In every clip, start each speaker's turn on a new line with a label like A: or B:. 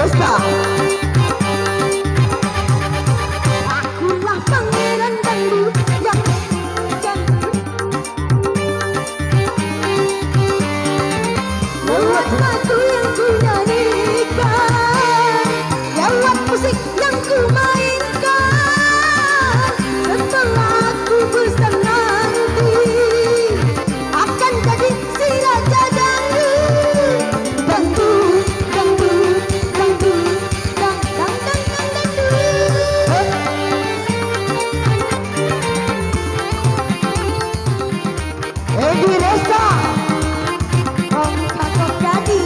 A: Resta.
B: Akulah pangeran dangdut yang cantik. Lewat lagu yang ku nyanyikan, lewat musik yang ku mainkan, setelah aku besar nanti akan jadi si raja dangdut. Dangdut, dangdut, dangdut, dang dang dang dang dangdut.
A: Edi Resta.
B: Om Kakak Jadi.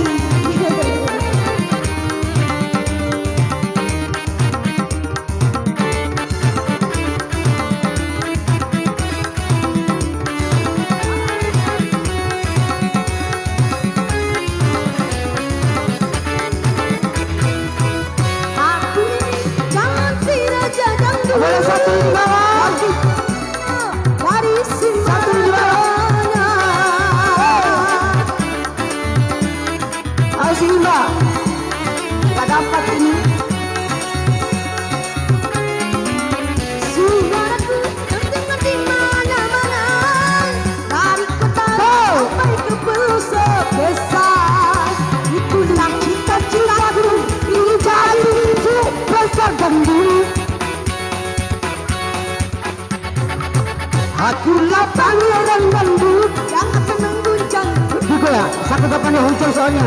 B: Aku jangan si raja dangdut.
A: Boleh satu di bawah.
B: Dari
A: Satu di
B: mana?
A: Ayo Simba. Tak dapat ini.
B: Suaraku terdengar di mana-mana, dari kota sampai ke pelosok desa. Itulah cita-citaku, ini jadi
A: Besar dangdut. Akulah pangeran dangdut.
B: yang akan mengguncang.
A: Buku ya, satu depannya hujan soalnya.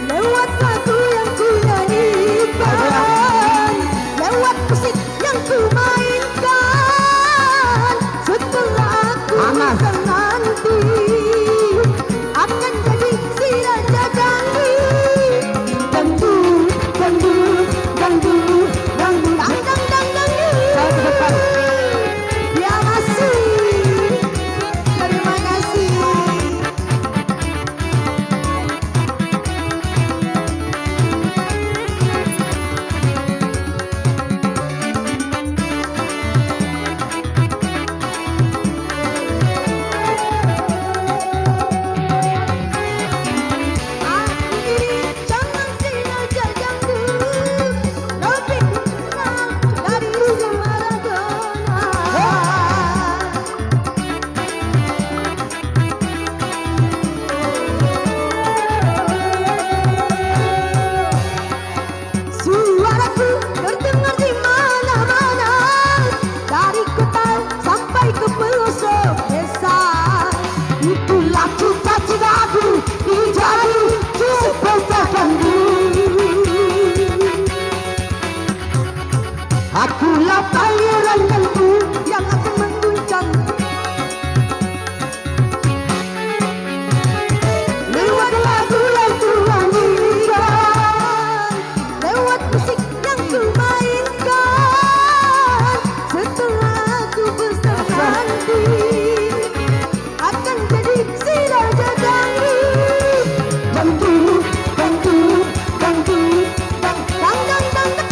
B: Lewat lagu yang ku nyanyikan, lewat musik yang ku mainkan, setelah aku
A: Panas.
B: besar nanti akan jadi si raja dangdut.
A: Dangdut, dangdut, dangdut, dangdut.
B: Dang dang dang dangdut.
A: Saya ke depan.
B: Ya masih. Terima kasih. Aku ini jangan si raja dangdut, lebih dikenal dari si Maradona. Suaraku terdengar di mana-mana, dari kota sampai ke pelosok desa.
A: Itulah cita-citaku, menjadi superstar dangdut. Akulah pangeran dangdut.
B: Yang akan mengguncang
A: Lewat lagu yang ku nyanyikan,
B: lewat musik yang ku mainkan, setelah aku besar nanti akan jadi si raja dangdut.
A: dangdut, dangdut, dangdut,
B: Dang dang dang dang dang.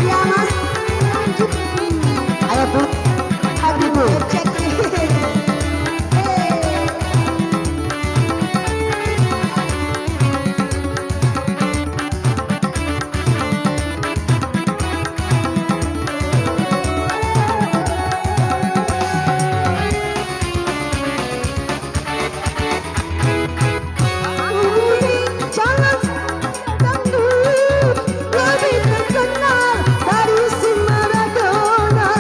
B: Ya mas, lanjut.
A: Ayo Bu, happy Bu.
B: Cek. Jangan dangdut, lebih terkenal dari si Maradona.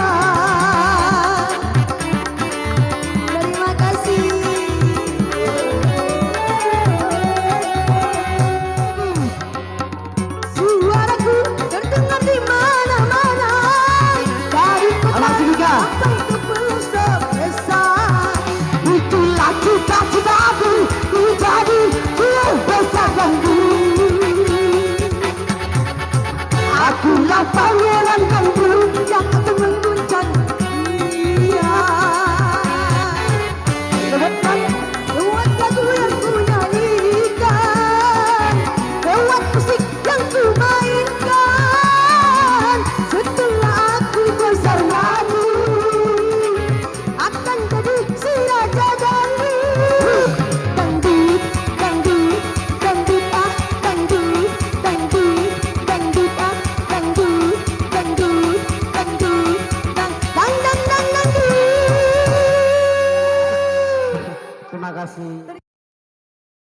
B: Terima kasih. Suaraku terdengar di mana-mana, dari kota
A: Anak Sindika.
B: sampai ke pelosok desa.
A: Itulah cita-citaku, menjadi superstar dangdut. Akulah pangeran